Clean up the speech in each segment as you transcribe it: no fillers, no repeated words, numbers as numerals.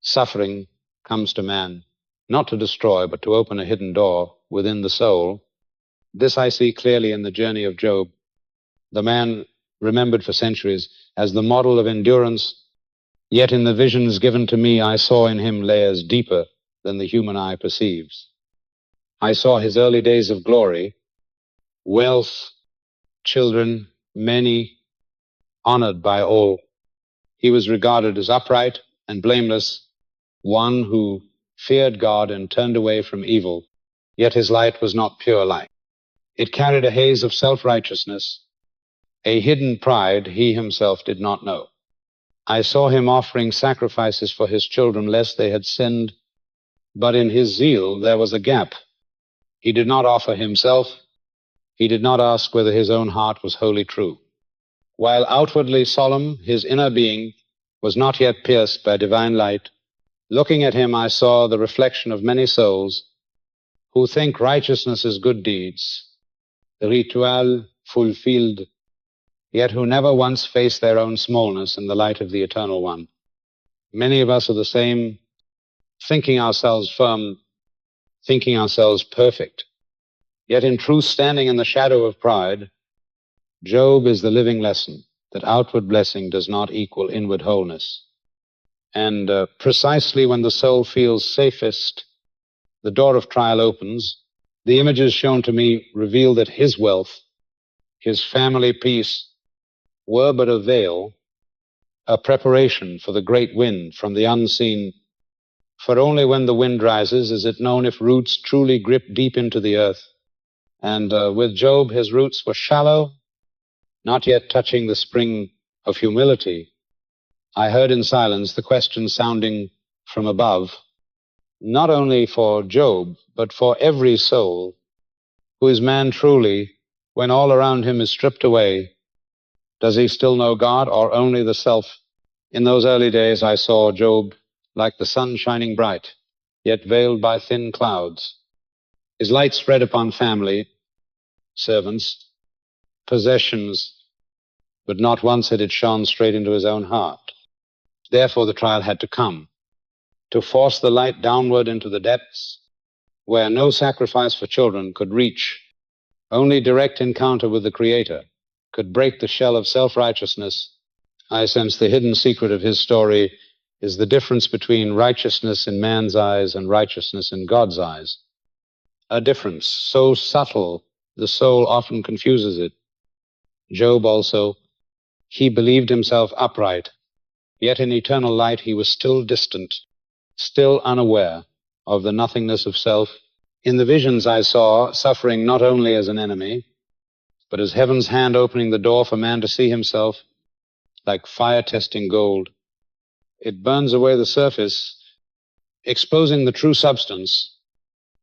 suffering comes to man, not to destroy, but to open a hidden door within the soul. This I see clearly in the journey of Job, the man remembered for centuries as the model of endurance, yet in the visions given to me I saw in him layers deeper than the human eye perceives. I saw his early days of glory, wealth, children, many, honored by all. He was regarded as upright and blameless, one who feared God and turned away from evil, yet his light was not pure light. It carried a haze of self-righteousness, a hidden pride he himself did not know. I saw him offering sacrifices for his children lest they had sinned, but in his zeal there was a gap. He did not offer himself. He did not ask whether his own heart was wholly true. While outwardly solemn, his inner being was not yet pierced by divine light. Looking at him, I saw the reflection of many souls who think righteousness is good deeds, the ritual fulfilled, yet who never once face their own smallness in the light of the Eternal One. Many of us are the same, thinking ourselves firm, thinking ourselves perfect. Yet in truth, standing in the shadow of pride, Job is the living lesson that outward blessing does not equal inward wholeness. And precisely when the soul feels safest, the door of trial opens. The images shown to me reveal that his wealth, his family peace, were but a veil, a preparation for the great wind from the unseen. For only when the wind rises is it known if roots truly grip deep into the earth. And with Job, his roots were shallow, not yet touching the spring of humility. I heard in silence the question sounding from above, not only for Job, but for every soul. Who is man truly when all around him is stripped away? Does he still know God or only the self? In those early days I saw Job like the sun shining bright, yet veiled by thin clouds. His light spread upon family, servants, possessions, but not once had it shone straight into his own heart. Therefore the trial had to come, to force the light downward into the depths where no sacrifice for children could reach. Only direct encounter with the Creator could break the shell of self-righteousness. I sense the hidden secret of his story is the difference between righteousness in man's eyes and righteousness in God's eyes. A difference so subtle the soul often confuses it. Job also, he believed himself upright, yet in eternal light he was still distant, still unaware of the nothingness of self. In the visions I saw suffering not only as an enemy, but as heaven's hand opening the door for man to see himself like fire testing gold. It burns away the surface, exposing the true substance,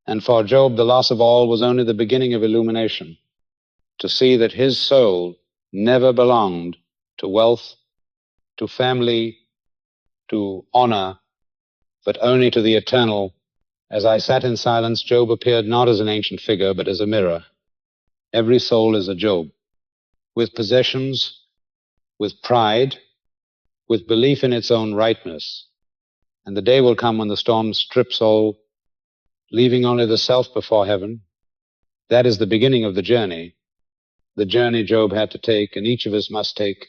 and for Job the loss of all was only the beginning of illumination, to see that his soul never belonged to wealth, to family, to honor, but only to the eternal. As I sat in silence, Job appeared not as an ancient figure, but as a mirror. Every soul is a Job, with possessions, with pride, with belief in its own rightness. And the day will come when the storm strips all, leaving only the self before heaven. That is the beginning of the journey Job had to take, and each of us must take,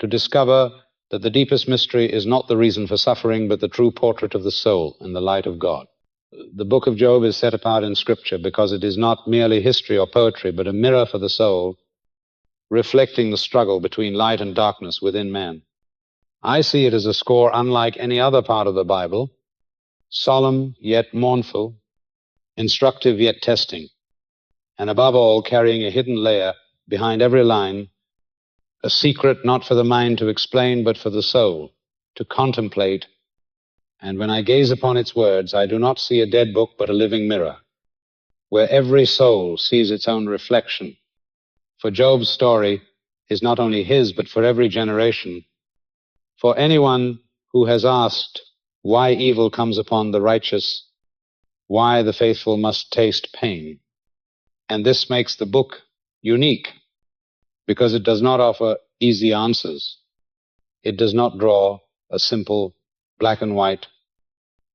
to discover that the deepest mystery is not the reason for suffering, but the true portrait of the soul in the light of God. The book of Job is set apart in Scripture because it is not merely history or poetry, but a mirror for the soul, reflecting the struggle between light and darkness within man. I see it as a score unlike any other part of the Bible, solemn yet mournful, instructive yet testing, and above all carrying a hidden layer behind every line, a secret not for the mind to explain, but for the soul to contemplate. And when I gaze upon its words, I do not see a dead book, but a living mirror, where every soul sees its own reflection. For Job's story is not only his, but for every generation. For anyone who has asked why evil comes upon the righteous, why the faithful must taste pain. And this makes the book unique, because it does not offer easy answers. It does not draw a simple black and white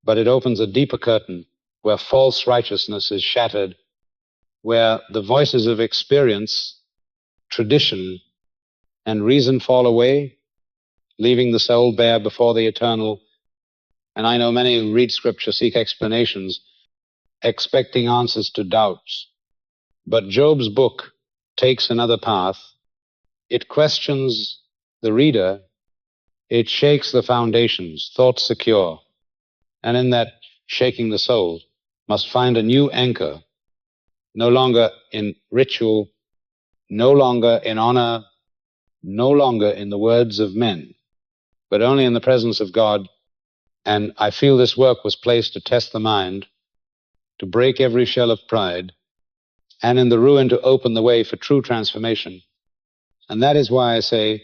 but it opens a deeper curtain where false righteousness is shattered, where the voices of experience, tradition, and reason fall away, leaving the soul bare before the eternal. And I know many who read Scripture seek explanations, expecting answers to doubts. But Job's book takes another path. It questions the reader. It shakes the foundations, thoughts secure. And in that shaking, the soul must find a new anchor, no longer in ritual, no longer in honor, no longer in the words of men, but only in the presence of God. And I feel this work was placed to test the mind, to break every shell of pride, and in the ruin to open the way for true transformation. And that is why I say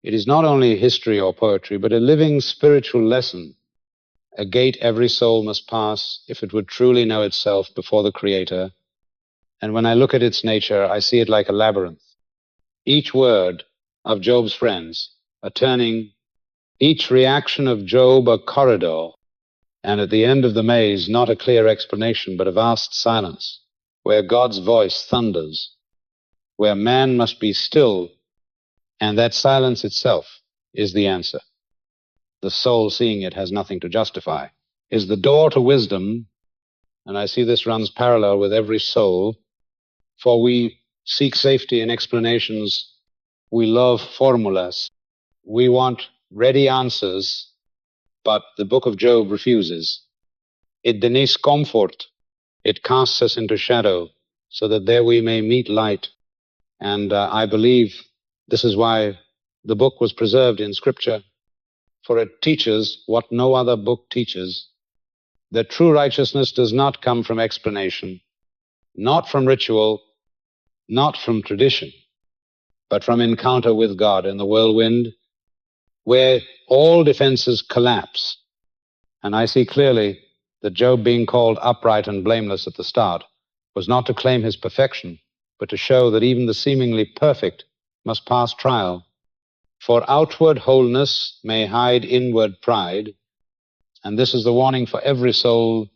it is not only history or poetry, but a living spiritual lesson, a gate every soul must pass if it would truly know itself before the Creator. And when I look at its nature, I see it like a labyrinth. Each word of Job's friends a turning, each reaction of Job a corridor, and at the end of the maze, not a clear explanation, but a vast silence, where God's voice thunders, where man must be still, and that silence itself is the answer. The soul, seeing it, has nothing to justify, is the door to wisdom, and I see this runs parallel with every soul, for we seek safety in explanations, we love formulas, we want ready answers, but the book of Job refuses. It denies comfort, it casts us into shadow, so that there we may meet light. And I believe this is why the book was preserved in Scripture, for it teaches what no other book teaches, that true righteousness does not come from explanation, not from ritual, not from tradition, but from encounter with God in the whirlwind, where all defenses collapse. And I see clearly that Job, being called upright and blameless at the start, was not to claim his perfection, but to show that even the seemingly perfect must pass trial. For outward wholeness may hide inward pride, and this is the warning for every soul,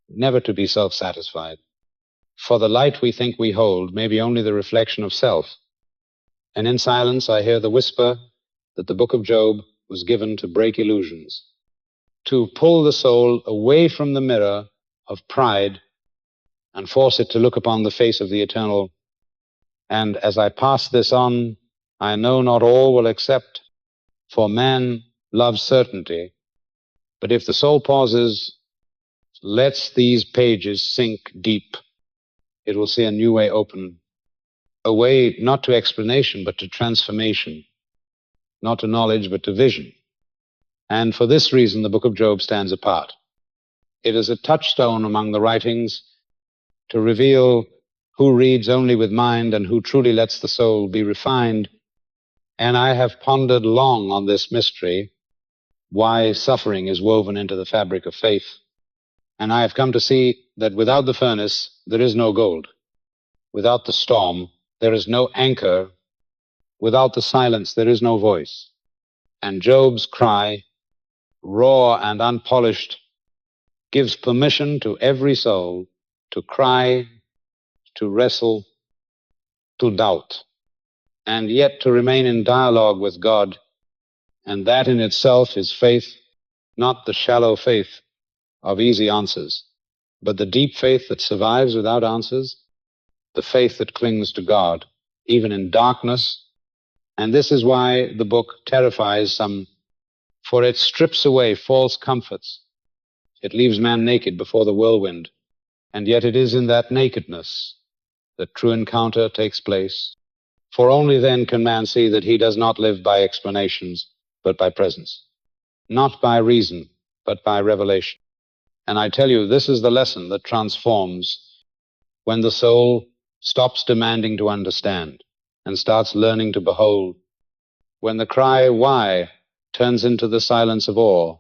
never to be self-satisfied. For the light we think we hold may be only the reflection of self. And in silence I hear the whisper that the book of Job was given to break illusions, to pull the soul away from the mirror of pride and force it to look upon the face of the eternal. And as I pass this on, I know not all will accept, for man loves certainty. But if the soul pauses, lets these pages sink deep, it will see a new way open, a way not to explanation, but to transformation, not to knowledge, but to vision. And for this reason, the book of Job stands apart. It is a touchstone among the writings to reveal who reads only with mind and who truly lets the soul be refined. And I have pondered long on this mystery, why suffering is woven into the fabric of faith. And I have come to see that without the furnace, there is no gold. Without the storm, there is no anchor. Without the silence, there is no voice. And Job's cry, raw and unpolished, gives permission to every soul to cry, to wrestle, to doubt, and yet to remain in dialogue with God. And that in itself is faith, not the shallow faith of easy answers, but the deep faith that survives without answers, the faith that clings to God, even in darkness. And this is why the book terrifies some, for it strips away false comforts. It leaves man naked before the whirlwind, and yet it is in that nakedness that true encounter takes place. For only then can man see that he does not live by explanations, but by presence, not by reason, but by revelation. And I tell you, this is the lesson that transforms when the soul stops demanding to understand and starts learning to behold, when the cry, why, turns into the silence of awe,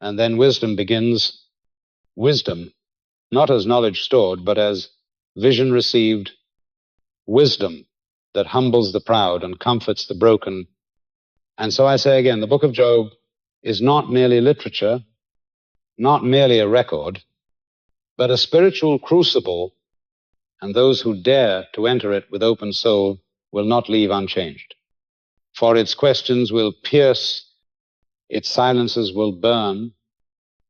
and then wisdom begins, wisdom, not as knowledge stored, but as vision received, wisdom that humbles the proud and comforts the broken. And so I say again, the book of Job is not merely literature, not merely a record, but a spiritual crucible, and those who dare to enter it with open soul will not leave unchanged. For its questions will pierce, its silences will burn,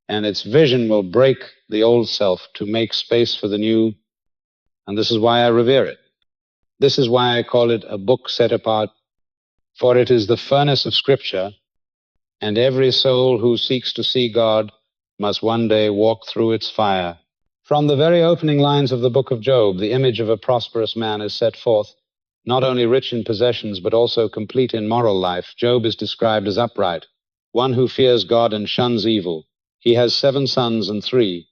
and its vision will break the old self to make space for the new, and this is why I revere it. This is why I call it a book set apart, for it is the furnace of Scripture, and every soul who seeks to see God must one day walk through its fire. From the very opening lines of the book of Job, the image of a prosperous man is set forth, not only rich in possessions, but also complete in moral life. Job is described as upright, one who fears God and shuns evil. He has 7 sons and 3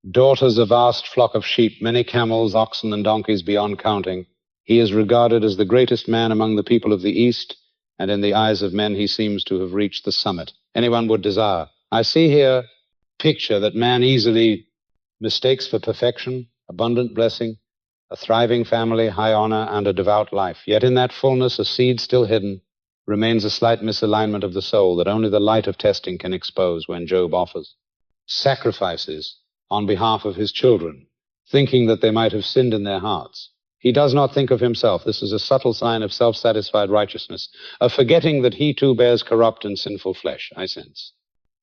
daughters, a vast flock of sheep, many camels, oxen, and donkeys beyond counting. He is regarded as the greatest man among the people of the East, and in the eyes of men he seems to have reached the summit anyone would desire. I see here a picture that man easily mistakes for perfection, abundant blessing, a thriving family, high honor, and a devout life. Yet in that fullness, a seed still hidden, remains a slight misalignment of the soul that only the light of testing can expose when Job offers sacrifices on behalf of his children, thinking that they might have sinned in their hearts. He does not think of himself. This is a subtle sign of self-satisfied righteousness, of forgetting that he too bears corrupt and sinful flesh, I sense.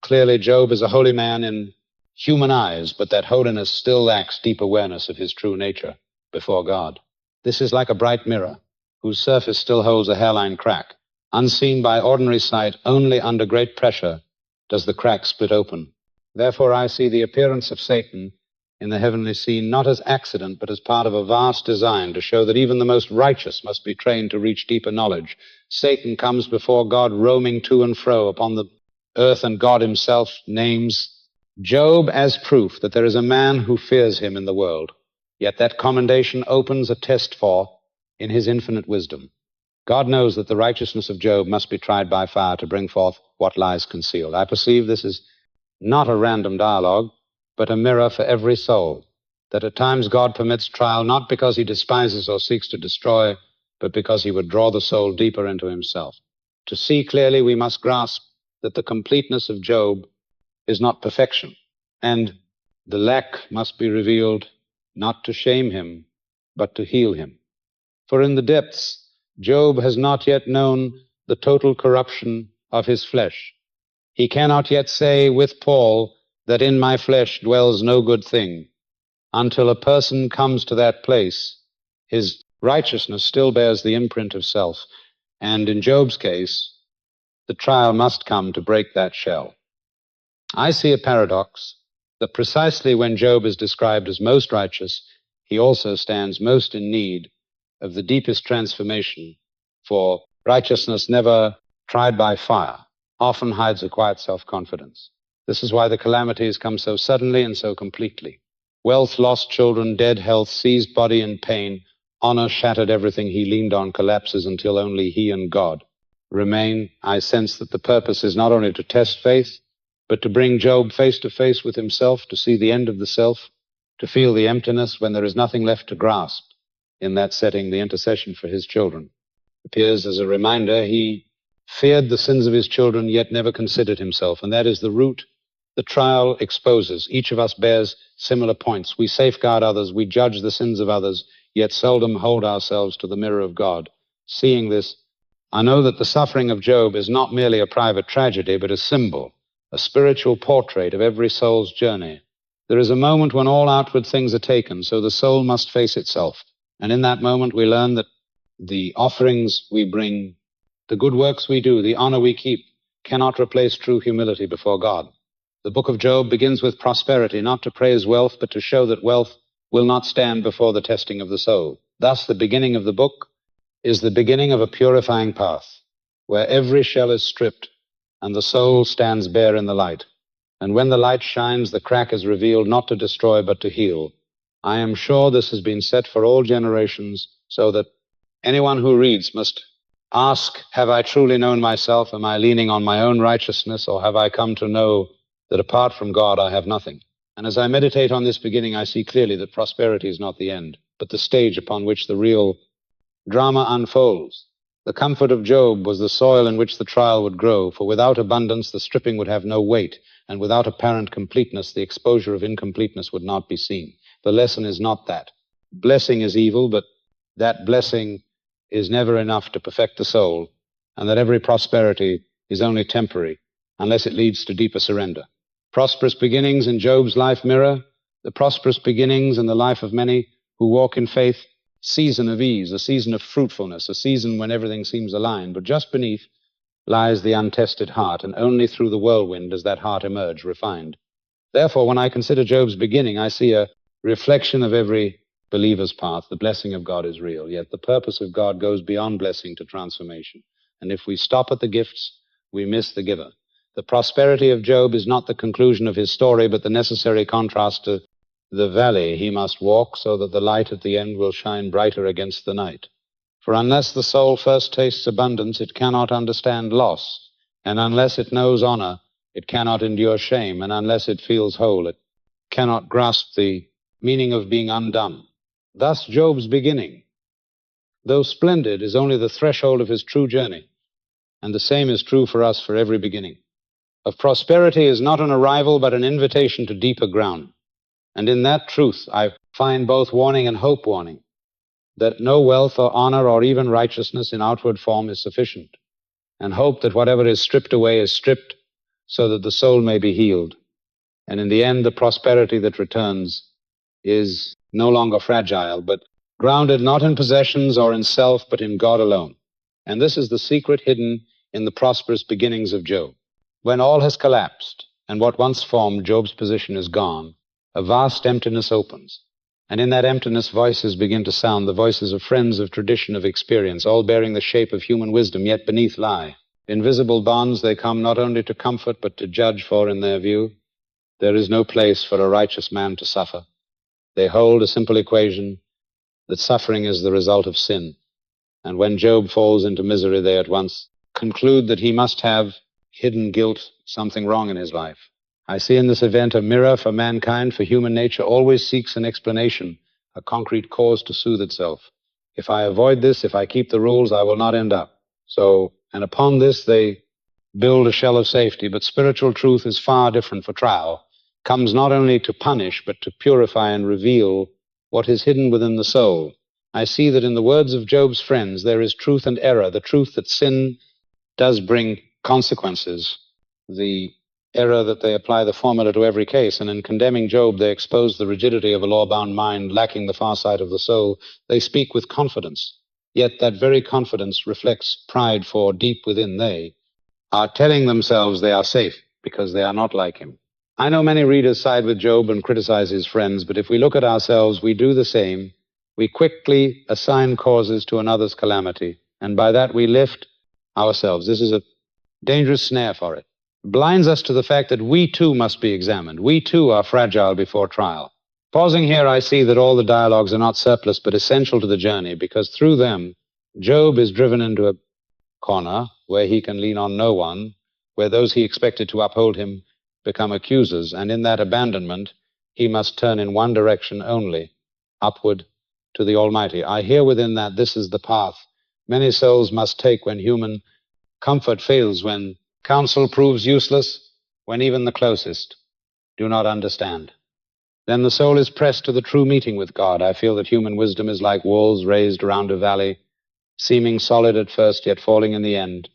Clearly, Job is a holy man in human eyes, but that holiness still lacks deep awareness of his true nature before God. This is like a bright mirror, whose surface still holds a hairline crack. Unseen by ordinary sight, only under great pressure does the crack split open. Therefore, I see the appearance of Satan in the heavenly scene not as accident, but as part of a vast design to show that even the most righteous must be trained to reach deeper knowledge. Satan comes before God roaming to and fro upon the earth, and God himself names Job as proof that there is a man who fears him in the world. Yet that commendation opens a test for in his infinite wisdom. God knows that the righteousness of Job must be tried by fire to bring forth what lies concealed. I perceive this is not a random dialogue, but a mirror for every soul, that at times God permits trial not because he despises or seeks to destroy, but because he would draw the soul deeper into himself. To see clearly, we must grasp that the completeness of Job is not perfection, and the lack must be revealed not to shame him, but to heal him. For in the depths, Job has not yet known the total corruption of his flesh. He cannot yet say with Paul that in my flesh dwells no good thing. Until a person comes to that place, his righteousness still bears the imprint of self, and in Job's case, the trial must come to break that shell. I see a paradox that precisely when Job is described as most righteous, he also stands most in need of the deepest transformation, for righteousness never tried by fire often hides a quiet self-confidence. This is why the calamities come so suddenly and so completely. Wealth, lost children, dead health, seized body in pain, honor shattered, everything he leaned on collapses until only he and God remain. I sense that the purpose is not only to test faith, but to bring Job face to face with himself, to see the end of the self, to feel the emptiness when there is nothing left to grasp. In that setting, the intercession for his children appears as a reminder. He feared the sins of his children, yet never considered himself, and that is the root the trial exposes. Each of us bears similar points. We safeguard others, we judge the sins of others, yet seldom hold ourselves to the mirror of God. Seeing this, I know that the suffering of Job is not merely a private tragedy, but a symbol, a spiritual portrait of every soul's journey. There is a moment when all outward things are taken, so the soul must face itself. And in that moment we learn that the offerings we bring, the good works we do, the honor we keep, cannot replace true humility before God. The book of Job begins with prosperity, not to praise wealth, but to show that wealth will not stand before the testing of the soul. Thus, the beginning of the book is the beginning of a purifying path, where every shell is stripped and the soul stands bare in the light. And when the light shines, the crack is revealed not to destroy, but to heal. I am sure this has been set for all generations, so that anyone who reads must ask, have I truly known myself? Am I leaning on my own righteousness, or have I come to know that apart from God I have nothing? And as I meditate on this beginning, I see clearly that prosperity is not the end, but the stage upon which the real drama unfolds. The comfort of Job was the soil in which the trial would grow, for without abundance the stripping would have no weight, and without apparent completeness the exposure of incompleteness would not be seen. The lesson is not that. Blessing is evil, but that blessing is never enough to perfect the soul, and that every prosperity is only temporary unless it leads to deeper surrender. Prosperous beginnings in Job's life mirror the prosperous beginnings in the life of many who walk in faith, season of ease, a season of fruitfulness, a season when everything seems aligned, but just beneath lies the untested heart, and only through the whirlwind does that heart emerge refined. Therefore, when I consider Job's beginning, I see a reflection of every believer's path. The blessing of God is real, yet the purpose of God goes beyond blessing to transformation. And if we stop at the gifts, we miss the giver. The prosperity of Job is not the conclusion of his story, but the necessary contrast to the valley he must walk, so that the light at the end will shine brighter against the night. For unless the soul first tastes abundance, it cannot understand loss. And unless it knows honor, it cannot endure shame. And unless it feels whole, it cannot grasp the meaning of being undone. Thus Job's beginning, though splendid, is only the threshold of his true journey. And the same is true for us for every beginning. Of prosperity is not an arrival, but an invitation to deeper ground. And in that truth, I find both warning and hope warning, that no wealth or honor or even righteousness in outward form is sufficient, and hope that whatever is stripped away is stripped so that the soul may be healed. And in the end, the prosperity that returns is no longer fragile, but grounded not in possessions or in self, but in God alone. And this is the secret hidden in the prosperous beginnings of Job. When all has collapsed, and what once formed Job's position is gone, a vast emptiness opens. And in that emptiness, voices begin to sound, the voices of friends of tradition, of experience, all bearing the shape of human wisdom, yet beneath lie invisible bonds. They come not only to comfort, but to judge, for in their view, there is no place for a righteous man to suffer. They hold a simple equation that suffering is the result of sin. And when Job falls into misery, they at once conclude that he must have hidden guilt, something wrong in his life. I see in this event a mirror for mankind, for human nature always seeks an explanation, a concrete cause to soothe itself. If I avoid this, if I keep the rules, I will not end up. And upon this they build a shell of safety. But spiritual truth is far different for trial, comes not only to punish, but to purify and reveal what is hidden within the soul. I see that in the words of Job's friends there is truth and error, the truth that sin does bring consequences, the error that they apply the formula to every case, and in condemning Job they expose the rigidity of a law-bound mind lacking the far side of the soul. They speak with confidence, yet that very confidence reflects pride, for deep within they are telling themselves they are safe because they are not like him. I know many readers side with Job and criticize his friends, but if we look at ourselves, we do the same. We quickly assign causes to another's calamity, and by that we lift ourselves. This is a dangerous snare for it. Blinds us to the fact that we too must be examined. We too are fragile before trial. Pausing here, I see that all the dialogues are not surplus, but essential to the journey, because through them, Job is driven into a corner where he can lean on no one, where those he expected to uphold him become accusers, and in that abandonment, he must turn in one direction only, upward to the Almighty. I hear within that this is the path many souls must take when human comfort fails, when counsel proves useless, when even the closest do not understand. Then the soul is pressed to the true meeting with God. I feel that human wisdom is like walls raised around a valley, seeming solid at first, yet falling in the end,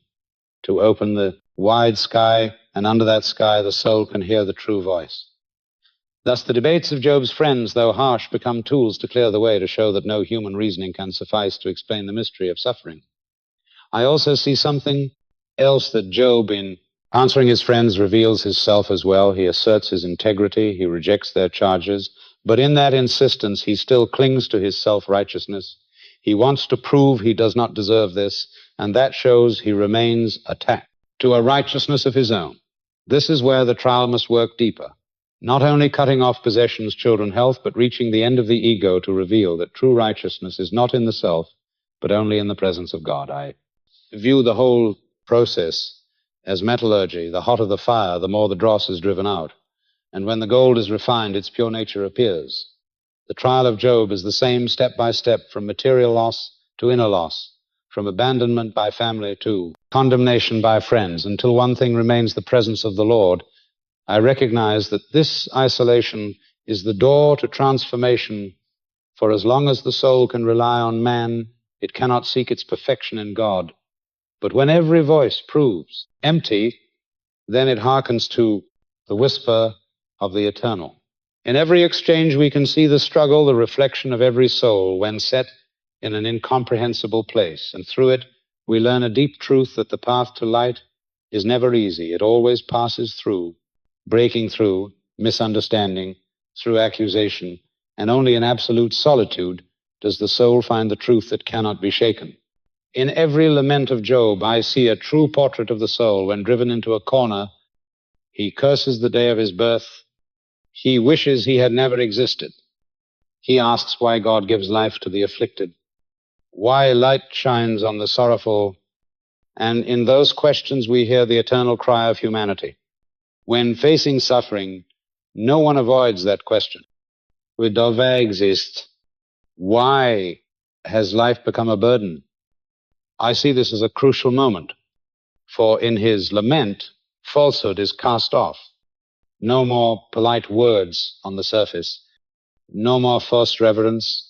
to open the wide sky, and under that sky the soul can hear the true voice. Thus the debates of Job's friends, though harsh, become tools to clear the way, to show that no human reasoning can suffice to explain the mystery of suffering. I also see something else, that Job, in answering his friends, reveals his self as well. He asserts his integrity, he rejects their charges, but in that insistence he still clings to his self-righteousness. He wants to prove he does not deserve this, and that shows he remains attached to a righteousness of his own. This is where the trial must work deeper, not only cutting off possessions, children, health, but reaching the end of the ego to reveal that true righteousness is not in the self, but only in the presence of God. I view the whole process as metallurgy. The hotter the fire, the more the dross is driven out. And when the gold is refined, its pure nature appears. The trial of Job is the same step by step, from material loss to inner loss, from abandonment by family to condemnation by friends, until one thing remains, the presence of the Lord, I recognize that this isolation is the door to transformation. For as long as the soul can rely on man, it cannot seek its perfection in God. But when every voice proves empty, then it hearkens to the whisper of the eternal. In every exchange we can see the struggle, the reflection of every soul when set in an incomprehensible place. And through it we learn a deep truth that the path to light is never easy. It always passes through, breaking through misunderstanding, through accusation, and only in absolute solitude does the soul find the truth that cannot be shaken. In every lament of Job, I see a true portrait of the soul. When driven into a corner, he curses the day of his birth. He wishes he had never existed. He asks why God gives life to the afflicted, why light shines on the sorrowful, and in those questions we hear the eternal cry of humanity. When facing suffering, no one avoids that question. Varför exist? Why has life become a burden? I see this as a crucial moment, for in his lament, falsehood is cast off. No more polite words on the surface, no more forced reverence,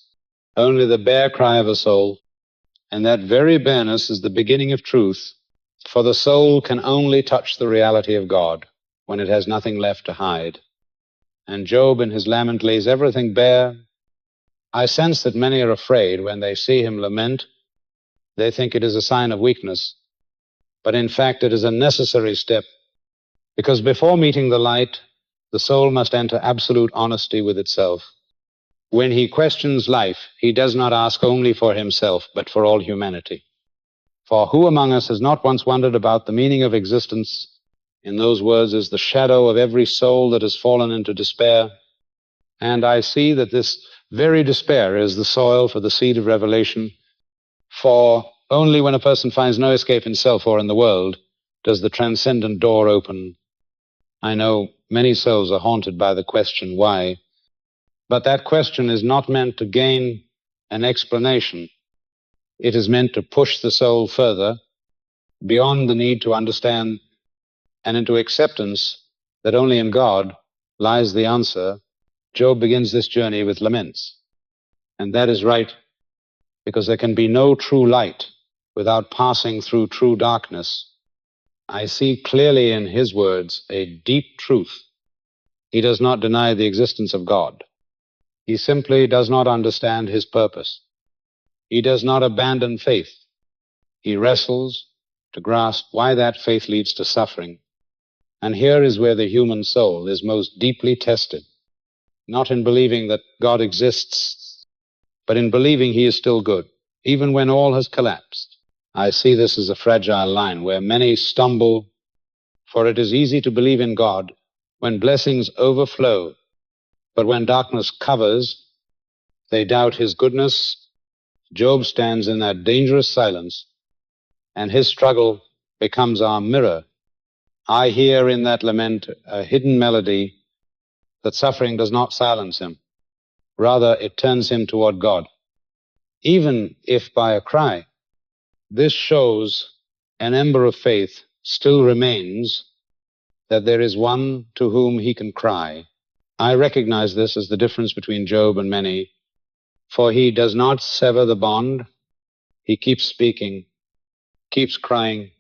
only the bare cry of a soul, and that very bareness is the beginning of truth, for the soul can only touch the reality of God when it has nothing left to hide. And Job in his lament lays everything bare. I sense that many are afraid when they see him lament. They think it is a sign of weakness, but in fact it is a necessary step, because before meeting the light, the soul must enter absolute honesty with itself. When he questions life, he does not ask only for himself, but for all humanity. For who among us has not once wondered about the meaning of existence? In those words is the shadow of every soul that has fallen into despair. And I see that this very despair is the soil for the seed of revelation. For only when a person finds no escape in self or in the world does the transcendent door open. I know many souls are haunted by the question, why? But that question is not meant to gain an explanation. It is meant to push the soul further beyond the need to understand and into acceptance that only in God lies the answer. Job begins this journey with laments. And that is right, because there can be no true light without passing through true darkness. I see clearly in his words a deep truth. He does not deny the existence of God. He simply does not understand his purpose. He does not abandon faith. He wrestles to grasp why that faith leads to suffering. And here is where the human soul is most deeply tested, not in believing that God exists, but in believing he is still good, even when all has collapsed. I see this as a fragile line where many stumble, for it is easy to believe in God when blessings overflow, but when darkness covers, they doubt his goodness. Job stands in that dangerous silence, and his struggle becomes our mirror. I hear in that lament a hidden melody that suffering does not silence him. Rather, it turns him toward God. Even if by a cry, this shows an ember of faith still remains, that there is one to whom he can cry. I recognize this as the difference between Job and many, for he does not sever the bond. He keeps speaking, keeps crying,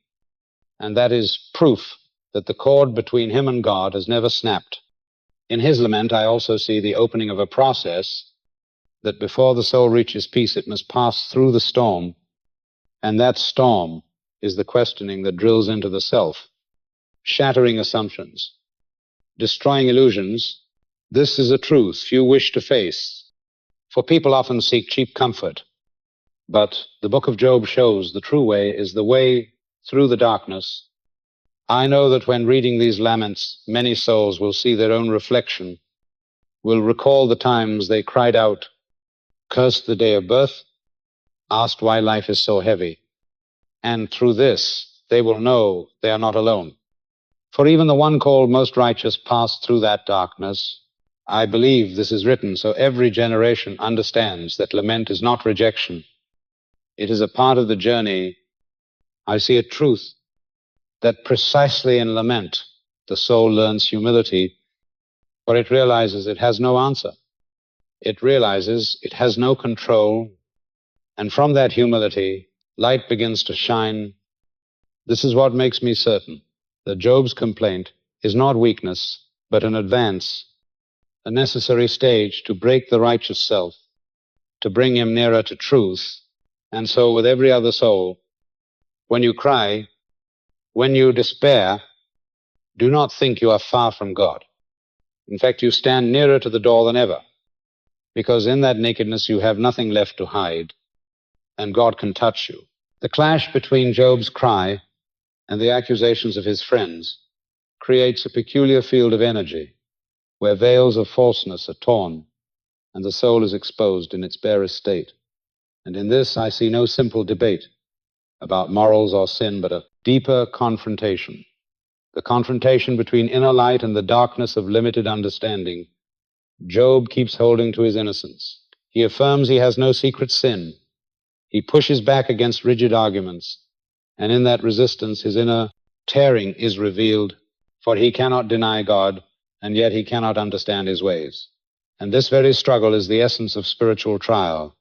and that is proof that the cord between him and God has never snapped. In his lament, I also see the opening of a process that before the soul reaches peace, it must pass through the storm, and that storm is the questioning that drills into the self, shattering assumptions, destroying illusions. This is a truth few wish to face, for people often seek cheap comfort. But the book of Job shows the true way is the way through the darkness. I know that when reading these laments, many souls will see their own reflection, will recall the times they cried out, cursed the day of birth, asked why life is so heavy. And through this, they will know they are not alone. For even the one called most righteous passed through that darkness. I believe this is written so every generation understands that lament is not rejection. It is a part of the journey. I see a truth that precisely in lament, the soul learns humility, for it realizes it has no answer. It realizes it has no control, and from that humility, light begins to shine. This is what makes me certain that Job's complaint is not weakness, but an advance, a necessary stage to break the righteous self, to bring him nearer to truth. And so with every other soul, when you cry, when you despair, do not think you are far from God. In fact, you stand nearer to the door than ever, because in that nakedness you have nothing left to hide, and God can touch you. The clash between Job's cry and the accusations of his friends creates a peculiar field of energy, where veils of falseness are torn, and the soul is exposed in its barest state. And in this I see no simple debate about morals or sin, but a deeper confrontation. The confrontation between inner light and the darkness of limited understanding. Job keeps holding to his innocence. He affirms he has no secret sin. He pushes back against rigid arguments, and in that resistance his inner tearing is revealed, for he cannot deny God, and yet he cannot understand his ways. And this very struggle is the essence of spiritual trial.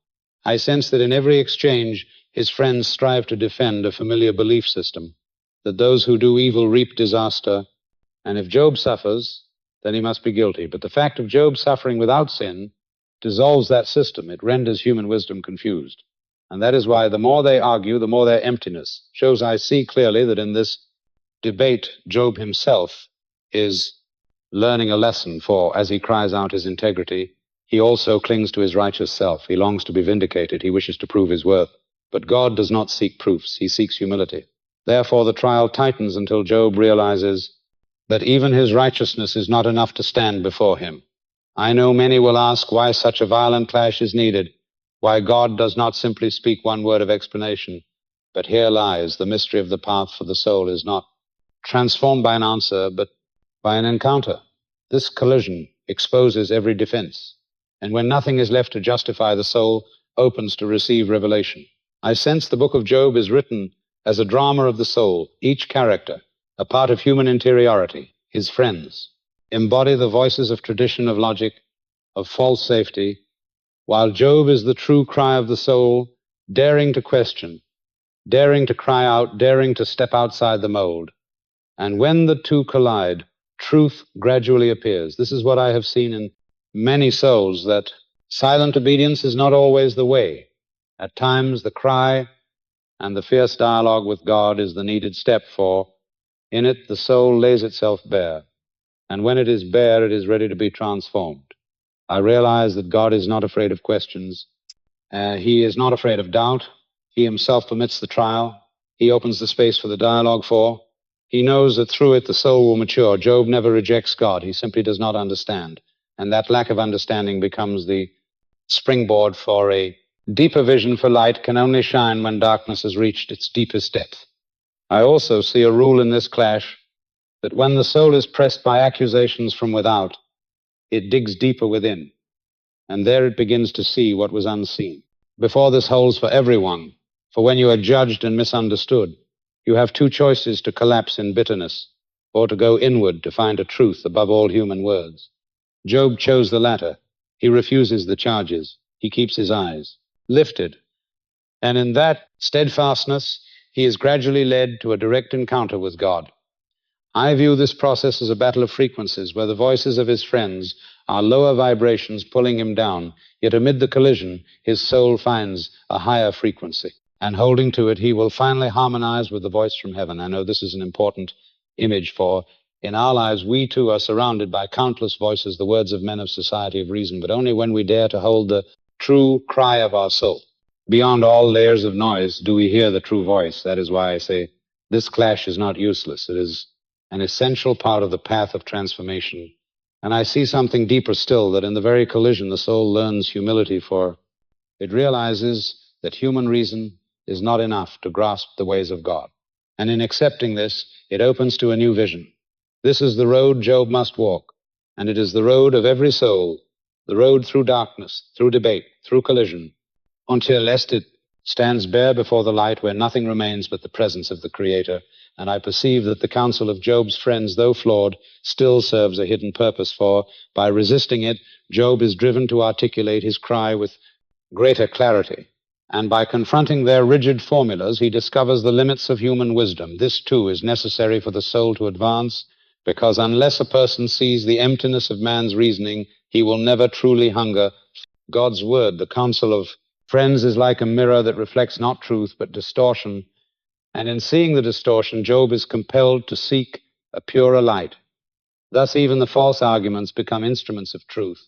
I sense that in every exchange his friends strive to defend a familiar belief system, that those who do evil reap disaster, and if Job suffers, then he must be guilty. But the fact of Job suffering without sin dissolves that system. It renders human wisdom confused. And that is why the more they argue, the more their emptiness shows. I see clearly that in this debate, Job himself is learning a lesson, for as he cries out his integrity, he also clings to his righteous self. He longs to be vindicated. He wishes to prove his worth. But God does not seek proofs. He seeks humility. Therefore, the trial tightens until Job realizes that even his righteousness is not enough to stand before him. I know many will ask why such a violent clash is needed, why God does not simply speak one word of explanation. But here lies the mystery of the path for the soul is not transformed by an answer, but by an encounter. This collision exposes every defense, and when nothing is left to justify, the soul opens to receive revelation. I sense the book of Job is written as a drama of the soul. Each character, a part of human interiority, his friends, embody the voices of tradition, of logic, of false safety, while Job is the true cry of the soul, daring to question, daring to cry out, daring to step outside the mold. And when the two collide, truth gradually appears. This is what I have seen in many souls, that silent obedience is not always the way. At times, the cry and the fierce dialogue with God is the needed step, for in it the soul lays itself bare. And when it is bare, it is ready to be transformed. I realize that God is not afraid of questions. He is not afraid of doubt. He himself permits the trial. He opens the space for the dialogue, for he knows that through it the soul will mature. Job never rejects God. He simply does not understand. And that lack of understanding becomes the springboard for a deeper vision, for light can only shine when darkness has reached its deepest depth. I also see a rule in this clash, that when the soul is pressed by accusations from without, it digs deeper within, and there it begins to see what was unseen. Before this holds for everyone, for when you are judged and misunderstood, you have two choices: to collapse in bitterness, or to go inward to find a truth above all human words. Job chose the latter. He refuses the charges. He keeps his eyes lifted. And in that steadfastness, he is gradually led to a direct encounter with God. I view this process as a battle of frequencies, where the voices of his friends are lower vibrations pulling him down, yet amid the collision, his soul finds a higher frequency. And holding to it, he will finally harmonize with the voice from heaven. I know this is an important image, for in our lives, we too are surrounded by countless voices, the words of men of society of reason, but only when we dare to hold the true cry of our soul. Beyond all layers of noise do we hear the true voice. That is why I say this clash is not useless. It is an essential part of the path of transformation. And I see something deeper still, that in the very collision the soul learns humility, for it realizes that human reason is not enough to grasp the ways of God. And in accepting this, it opens to a new vision. This is the road Job must walk, and it is the road of every soul, the road through darkness, through debate, through collision, until lest it stands bare before the light where nothing remains but the presence of the Creator. And I perceive that the counsel of Job's friends, though flawed, still serves a hidden purpose, for by resisting it, Job is driven to articulate his cry with greater clarity. And by confronting their rigid formulas, he discovers the limits of human wisdom. This, too, is necessary for the soul to advance, because unless a person sees the emptiness of man's reasoning, he will never truly hunger God's word. The counsel of friends is like a mirror that reflects not truth, but distortion. And in seeing the distortion, Job is compelled to seek a purer light. Thus, even the false arguments become instruments of truth,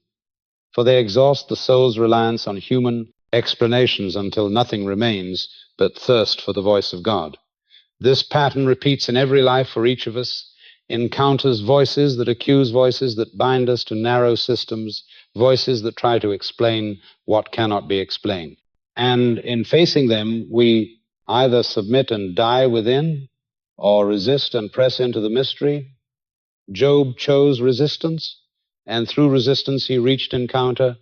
for they exhaust the soul's reliance on human explanations until nothing remains but thirst for the voice of God. This pattern repeats in every life for each of us, encounters voices that accuse voices that bind us to narrow systems, voices that try to explain what cannot be explained. And in facing them, we either submit and die within, or resist and press into the mystery. Job chose resistance, and through resistance he reached encounter,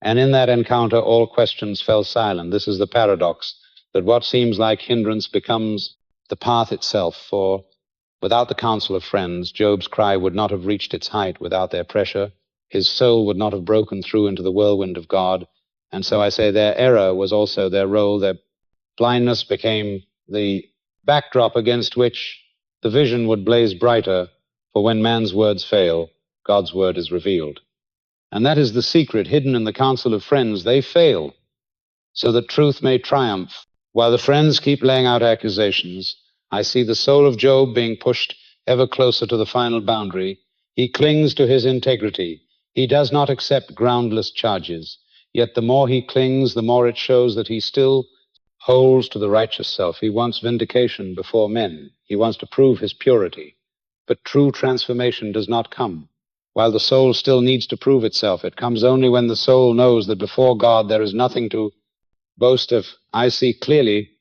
and in that encounter all questions fell silent. This is the paradox, that what seems like hindrance becomes the path itself, for without the counsel of friends, Job's cry would not have reached its height without their pressure. His soul would not have broken through into the whirlwind of God. And so I say their error was also their role. Their blindness became the backdrop against which the vision would blaze brighter, for when man's words fail, God's word is revealed. And that is the secret hidden in the counsel of friends. They fail so that truth may triumph. While the friends keep laying out accusations, I see the soul of Job being pushed ever closer to the final boundary. He clings to his integrity. He does not accept groundless charges. Yet the more he clings, the more it shows that he still holds to the righteous self. He wants vindication before men. He wants to prove his purity. But true transformation does not come while the soul still needs to prove itself. It comes only when the soul knows that before God there is nothing to boast of. I see clearly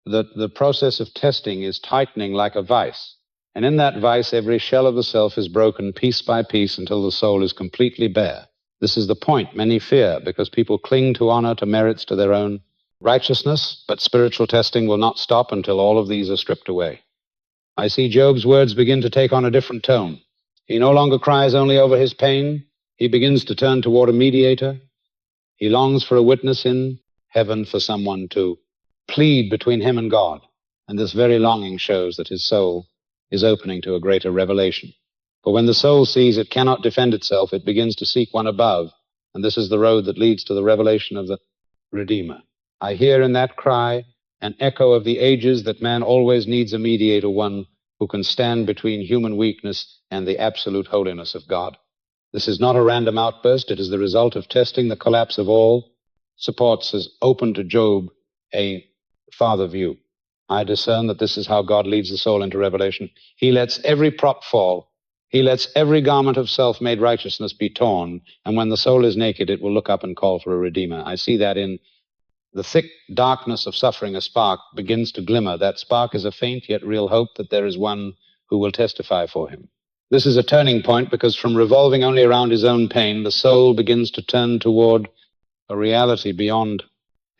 that the process of testing is tightening like a vice. And in that vice, every shell of the self is broken piece by piece until the soul is completely bare. This is the point many fear, because people cling to honor, to merits, to their own righteousness, but spiritual testing will not stop until all of these are stripped away. I see Job's words begin to take on a different tone. He no longer cries only over his pain. He begins to turn toward a mediator. He longs for a witness in heaven, for someone to plead between him and God. And this very longing shows that his soul is opening to a greater revelation. For when the soul sees it cannot defend itself, it begins to seek one above. And this is the road that leads to the revelation of the Redeemer. I hear in that cry an echo of the ages that man always needs a mediator, one who can stand between human weakness and the absolute holiness of God. This is not a random outburst. It is the result of testing. The collapse of all supports has opened to Job a farther view. I discern that this is how God leads the soul into revelation. He lets every prop fall. He lets every garment of self-made righteousness be torn. And when the soul is naked, it will look up and call for a Redeemer. I see that in the thick darkness of suffering, a spark begins to glimmer. That spark is a faint yet real hope that there is one who will testify for him. This is a turning point, because from revolving only around his own pain, the soul begins to turn toward a reality beyond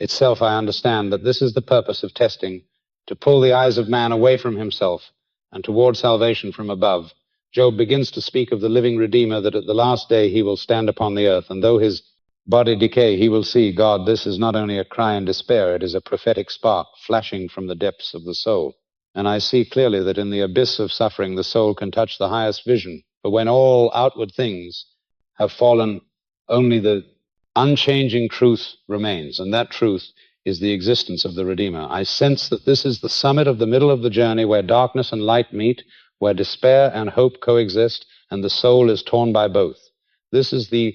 itself. I understand that this is the purpose of testing, to pull the eyes of man away from himself and toward salvation from above. Job begins to speak of the living Redeemer, that at the last day he will stand upon the earth, and though his body decay, he will see God. This is not only a cry in despair, it is a prophetic spark flashing from the depths of the soul. And I see clearly that in the abyss of suffering, the soul can touch the highest vision. For when all outward things have fallen, only the unchanging truth remains, and that truth is the existence of the Redeemer. I sense that this is the summit of the middle of the journey, where darkness and light meet, where despair and hope coexist, and the soul is torn by both. This is the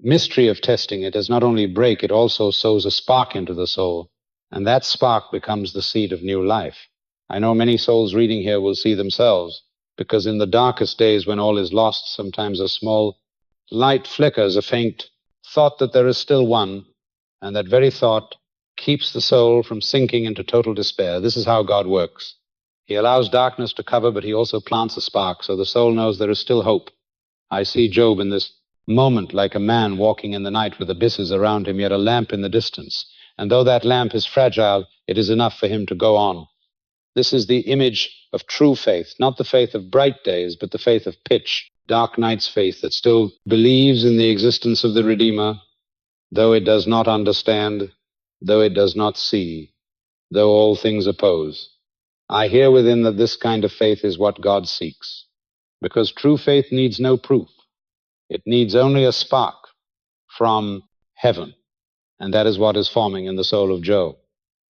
mystery of testing. It does not only break, it also sows a spark into the soul, and that spark becomes the seed of new life. I know many souls reading here will see themselves, because in the darkest days when all is lost, sometimes a small light flickers, a faint thought that there is still one, and that very thought keeps the soul from sinking into total despair. This is how God works. He allows darkness to cover, but he also plants a spark, so the soul knows there is still hope. I see Job in this moment like a man walking in the night with abysses around him, yet a lamp in the distance. and though that lamp is fragile, it is enough for him to go on. This is the image of true faith, not the faith of bright days, but the faith of pitch, dark night's faith that still believes in the existence of the Redeemer, though it does not understand, though it does not see, though all things oppose. I hear within that this kind of faith is what God seeks, because true faith needs no proof. It needs only a spark from heaven, and that is what is forming in the soul of Job.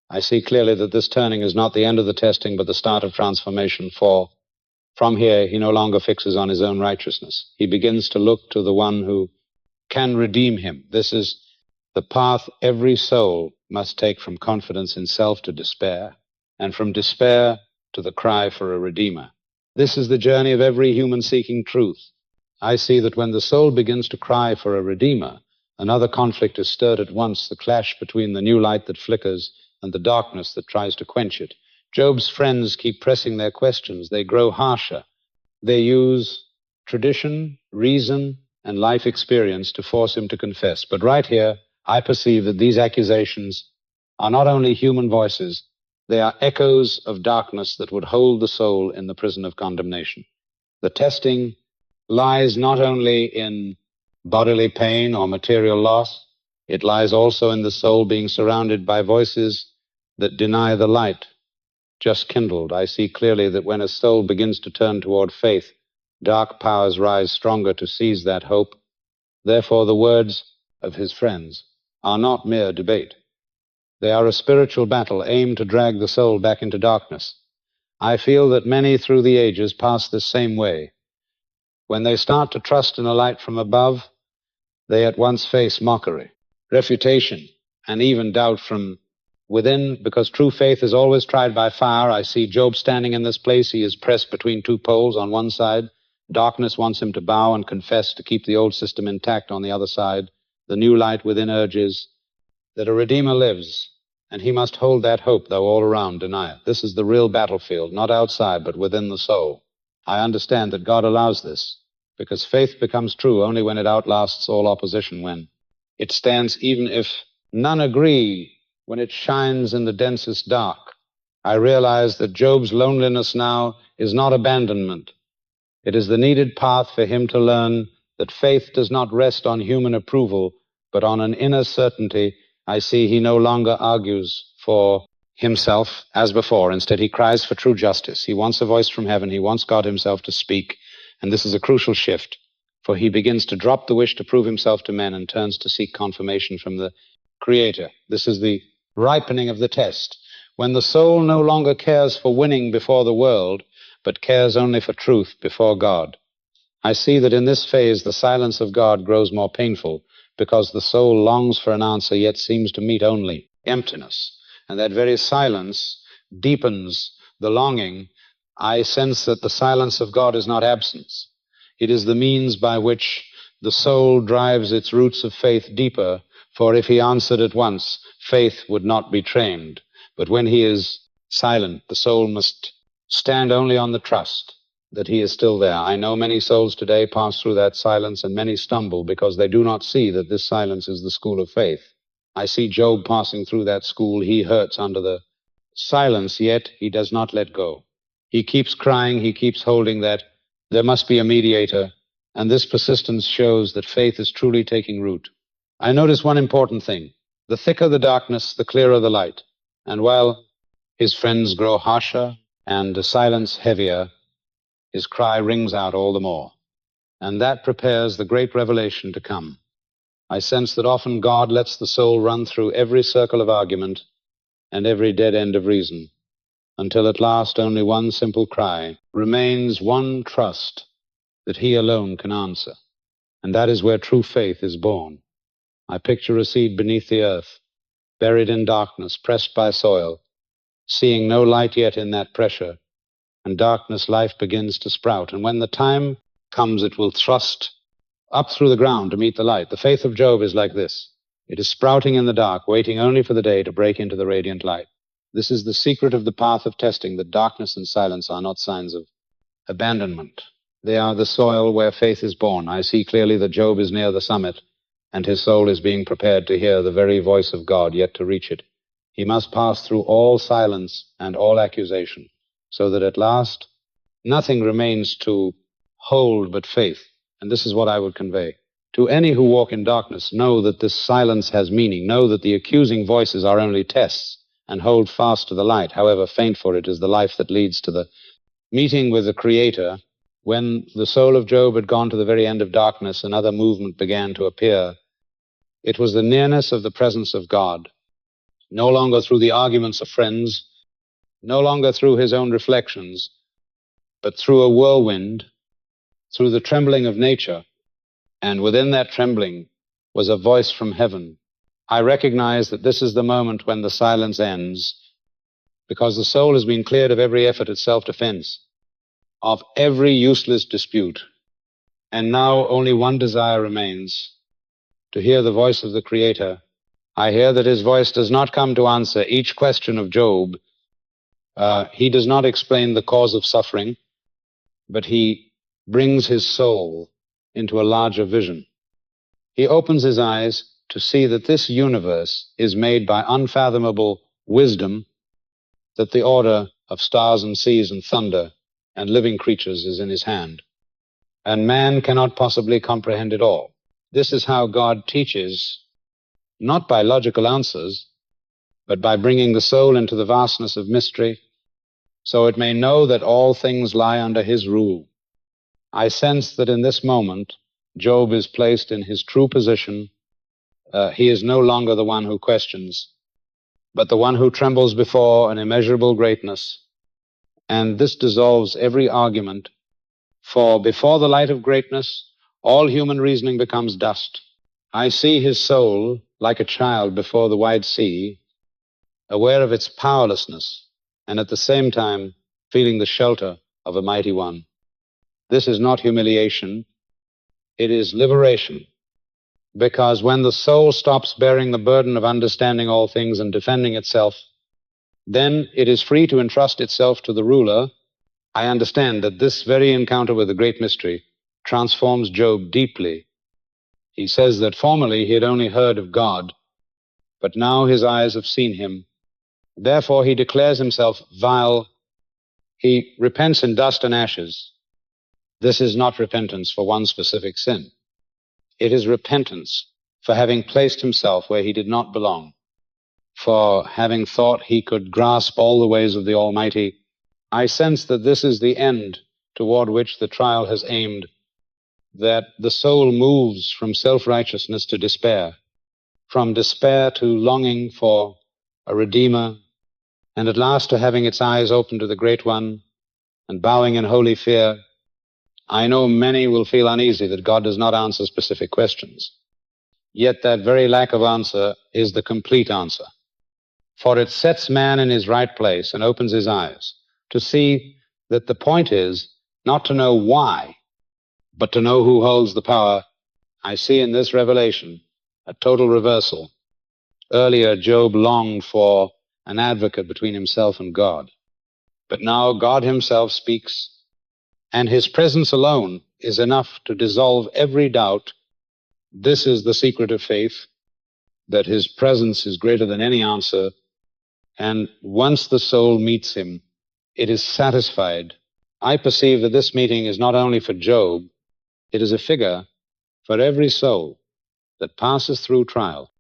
I see clearly that this turning is not the end of the testing, but the start of transformation, for from here he no longer fixes on his own righteousness. He begins to look to the one who can redeem him. This is the path every soul must take from confidence in self to despair, and from despair to the cry for a Redeemer. This is the journey of every human seeking truth. I see that when the soul begins to cry for a Redeemer, another conflict is stirred at once, the clash between the new light that flickers and the darkness that tries to quench it. Job's friends keep pressing their questions. They grow harsher. They use tradition, reason, and life experience to force him to confess. But right here, I perceive that these accusations are not only human voices, they are echoes of darkness that would hold the soul in the prison of condemnation. The testing lies not only in bodily pain or material loss, it lies also in the soul being surrounded by voices that deny the light just kindled. I see clearly that when a soul begins to turn toward faith, dark powers rise stronger to seize that hope. Therefore, the words of his friends are not mere debate. They are a spiritual battle aimed to drag the soul back into darkness. I feel that many through the ages pass this same way. When they start to trust in a light from above, they at once face mockery, refutation, and even doubt from within, because true faith is always tried by fire. I see Job standing in this place. He is pressed between two poles. On one side, darkness wants him to bow and confess to keep the old system intact. On the other side, the new light within urges that a Redeemer lives, and he must hold that hope, though all around deny it. This is the real battlefield, not outside, but within the soul. I understand that God allows this, because faith becomes true only when it outlasts all opposition, when it stands even if none agree, when it shines in the densest dark. I realize that Job's loneliness now is not abandonment. It is the needed path for him to learn that faith does not rest on human approval, but on an inner certainty. I see he no longer argues for himself as before. Instead, he cries for true justice. He wants a voice from heaven. He wants God himself to speak. And this is a crucial shift, for he begins to drop the wish to prove himself to men and turns to seek confirmation from the Creator. This is the ripening of the test, when the soul no longer cares for winning before the world, but cares only for truth before God. I see that in this phase the silence of God grows more painful, because the soul longs for an answer, yet seems to meet only emptiness. And that very silence deepens the longing. I sense that the silence of God is not absence. It is the means by which the soul drives its roots of faith deeper, for if he answered at once, faith would not be trained. But when he is silent, the soul must stand only on the trust that he is still there. I know many souls today pass through that silence, and many stumble because they do not see that this silence is the school of faith. I see Job passing through that school. He hurts under the silence, yet he does not let go. He keeps crying, he keeps holding that there must be a mediator, and this persistence shows that faith is truly taking root. I notice one important thing. The thicker the darkness, the clearer the light. And while his friends grow harsher and the silence heavier, his cry rings out all the more. And that prepares the great revelation to come. I sense that often God lets the soul run through every circle of argument and every dead end of reason, until at last only one simple cry remains, one trust that he alone can answer. And that is where true faith is born. I picture a seed beneath the earth, buried in darkness, pressed by soil, seeing no light yet in that pressure. And darkness, life begins to sprout. And when the time comes, it will thrust up through the ground to meet the light. The faith of Job is like this. It is sprouting in the dark, waiting only for the day to break into the radiant light. This is the secret of the path of testing, that darkness and silence are not signs of abandonment. They are the soil where faith is born. I see clearly that Job is near the summit, and his soul is being prepared to hear the very voice of God, yet to reach it. He must pass through all silence and all accusation, so that at last nothing remains to hold but faith. And this is what I would convey. To any who walk in darkness, know that this silence has meaning. Know that the accusing voices are only tests, and hold fast to the light, however faint, for it is the life that leads to the meeting with the Creator. When the soul of Job had gone to the very end of darkness, another movement began to appear. It was the nearness of the presence of God, no longer through the arguments of friends, no longer through his own reflections, but through a whirlwind, through the trembling of nature. And within that trembling was a voice from heaven. I recognize that this is the moment when the silence ends, because the soul has been cleared of every effort at self-defense, of every useless dispute, and now only one desire remains: to hear the voice of the Creator. I hear that his voice does not come to answer each question of Job. He does not explain the cause of suffering, but he brings his soul into a larger vision. He opens his eyes to see that this universe is made by unfathomable wisdom, that the order of stars and seas and thunder and living creatures is in his hand, and man cannot possibly comprehend it all. This is how God teaches, not by logical answers, but by bringing the soul into the vastness of mystery, so it may know that all things lie under his rule. I sense that in this moment, Job is placed in his true position. He is no longer the one who questions, but the one who trembles before an immeasurable greatness. And this dissolves every argument, for before the light of greatness, all human reasoning becomes dust. I see his soul like a child before the wide sea, aware of its powerlessness, and at the same time feeling the shelter of a mighty one. This is not humiliation, it is liberation, because when the soul stops bearing the burden of understanding all things and defending itself, then it is free to entrust itself to the ruler. I understand that this very encounter with the great mystery transforms Job deeply. He says that formerly he had only heard of God, but now his eyes have seen him. Therefore he declares himself vile. He repents in dust and ashes. This is not repentance for one specific sin. It is repentance for having placed himself where he did not belong, for having thought he could grasp all the ways of the Almighty. I sense that this is the end toward which the trial has aimed, that the soul moves from self-righteousness to despair, from despair to longing for a Redeemer, and at last to having its eyes open to the Great One and bowing in holy fear. I know many will feel uneasy that God does not answer specific questions. Yet that very lack of answer is the complete answer, for it sets man in his right place and opens his eyes to see that the point is not to know why, but to know who holds the power. I see in this revelation a total reversal. Earlier, Job longed for an advocate between himself and God, but now God himself speaks, and his presence alone is enough to dissolve every doubt. This is the secret of faith, that his presence is greater than any answer, and once the soul meets him, it is satisfied. I perceive that this meeting is not only for Job, it is a figure for every soul that passes through trial,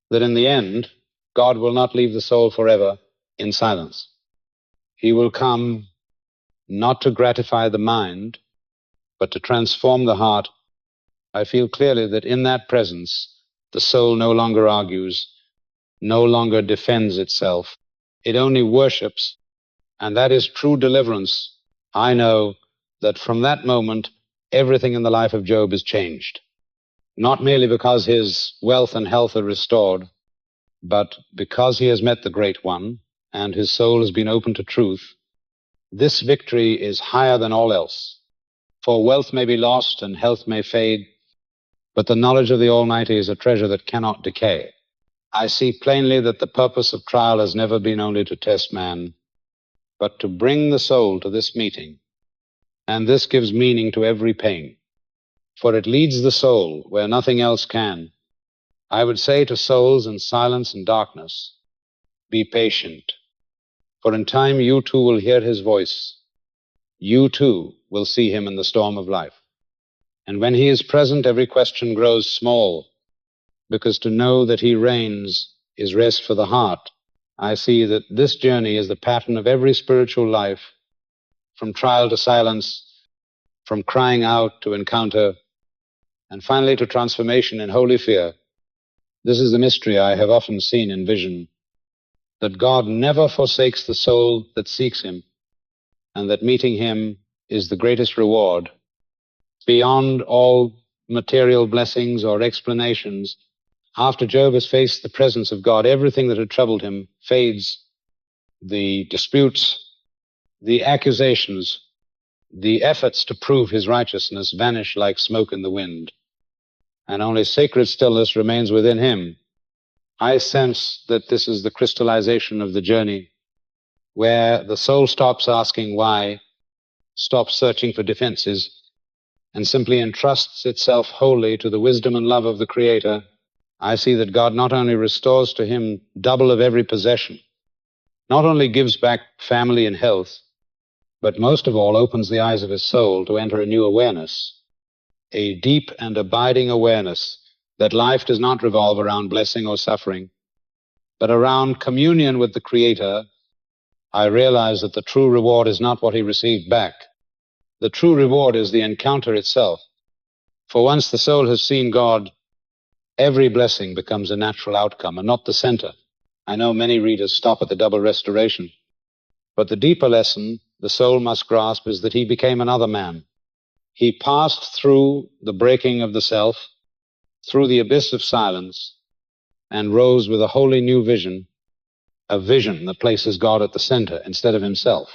that in the end, God will not leave the soul forever in silence. He will come not to gratify the mind, but to transform the heart. I feel clearly that in that presence, the soul no longer argues, no longer defends itself. It only worships, and that is true deliverance. I know that from that moment, everything in the life of Job is changed, not merely because his wealth and health are restored, but because he has met the Great One and his soul has been opened to truth. This victory is higher than all else, for wealth may be lost and health may fade, but the knowledge of the Almighty is a treasure that cannot decay. I see plainly that the purpose of trial has never been only to test man, but to bring the soul to this meeting, and this gives meaning to every pain, for it leads the soul where nothing else can, I would say to souls in silence and darkness, be patient, for in time you too will hear his voice. You too will see him in the storm of life. And when he is present, every question grows small, because to know that he reigns is rest for the heart. I see that this journey is the pattern of every spiritual life, from trial to silence, from crying out to encounter, and finally to transformation in holy fear. This is the mystery I have often seen in vision, that God never forsakes the soul that seeks him, and that meeting him is the greatest reward. Beyond all material blessings or explanations, after Job has faced the presence of God, everything that had troubled him fades. The disputes, the accusations, the efforts to prove his righteousness vanish like smoke in the wind, and only sacred stillness remains within him. I sense that this is the crystallization of the journey, where the soul stops asking why, stops searching for defenses, and simply entrusts itself wholly to the wisdom and love of the Creator. I see that God not only restores to him double of every possession, not only gives back family and health, but most of all opens the eyes of his soul to enter a new awareness, a deep and abiding awareness that life does not revolve around blessing or suffering, but around communion with the Creator. I realize that the true reward is not what he received back. The true reward is the encounter itself. For once the soul has seen God, every blessing becomes a natural outcome and not the center. I know many readers stop at the double restoration, but the deeper lesson the soul must grasp is that he became another man. He passed through the breaking of the self, through the abyss of silence, and rose with a wholly new vision, a vision that places God at the center instead of himself.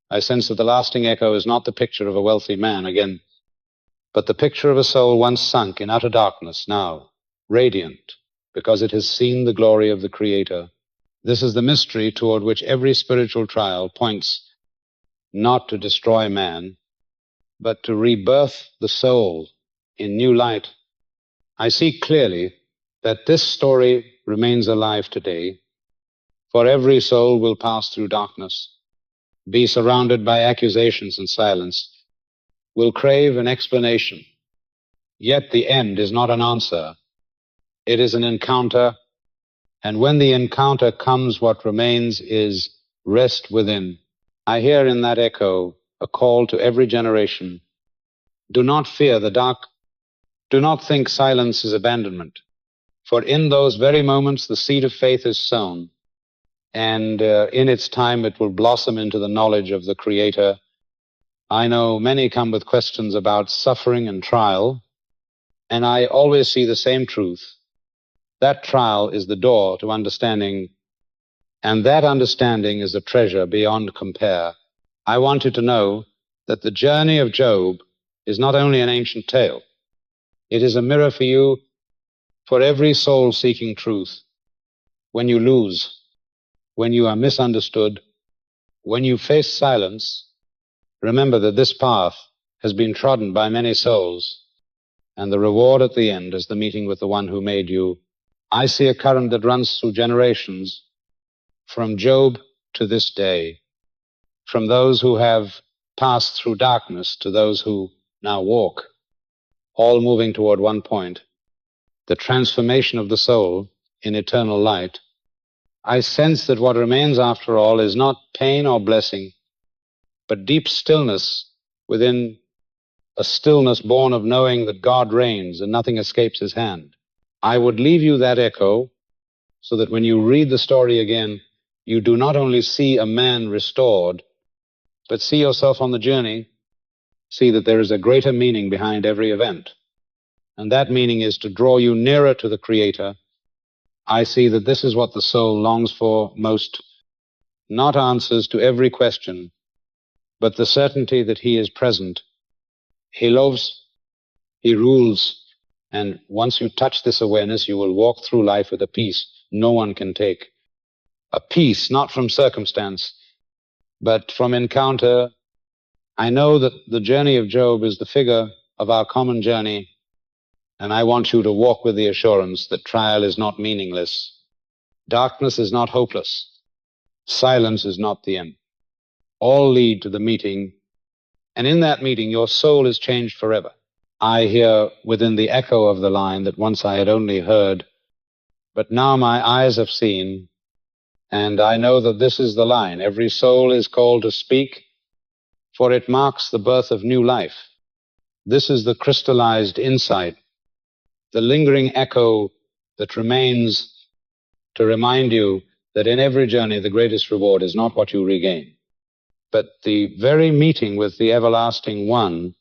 I sense that the lasting echo is not the picture of a wealthy man again, but the picture of a soul once sunk in utter darkness, now radiant, because it has seen the glory of the Creator. This is the mystery toward which every spiritual trial points, not to destroy man, but to rebirth the soul in new light. I see clearly that this story remains alive today, for every soul will pass through darkness, be surrounded by accusations and silence, will crave an explanation. Yet the end is not an answer. It is an encounter, and when the encounter comes, what remains is rest within. I hear in that echo a call to every generation. Do not fear the dark. Do not think silence is abandonment. For in those very moments the seed of faith is sown, and in its time it will blossom into the knowledge of the Creator. I know many come with questions about suffering and trial, and I always see the same truth. That trial is the door to understanding, and that understanding is a treasure beyond compare. I want you to know that the journey of Job is not only an ancient tale. It is a mirror for you, for every soul seeking truth. When you lose, when you are misunderstood, when you face silence, remember that this path has been trodden by many souls, and the reward at the end is the meeting with the one who made you. I see a current that runs through generations, from Job to this day, from those who have passed through darkness to those who now walk, all moving toward one point, the transformation of the soul in eternal light. I sense that what remains after all is not pain or blessing, but deep stillness within, a stillness born of knowing that God reigns and nothing escapes his hand. I would leave you that echo so that when you read the story again, you do not only see a man restored, but see yourself on the journey, see that there is a greater meaning behind every event. And that meaning is to draw you nearer to the Creator. I see that this is what the soul longs for most, not answers to every question, but the certainty that he is present. He loves, he rules, and once you touch this awareness, you will walk through life with a peace no one can take. A peace not from circumstance, but from encounter. I know that the journey of Job is the figure of our common journey, And I want you to walk with the assurance that trial is not meaningless. Darkness is not hopeless. Silence is not the end. All lead to the meeting, and in that meeting your soul is changed forever. I hear within the echo of the line that once I had only heard, but now my eyes have seen, and I know that this is the line. Every soul is called to speak, for it marks the birth of new life. This is the crystallized insight, the lingering echo that remains to remind you that in every journey the greatest reward is not what you regain, but the very meeting with the everlasting one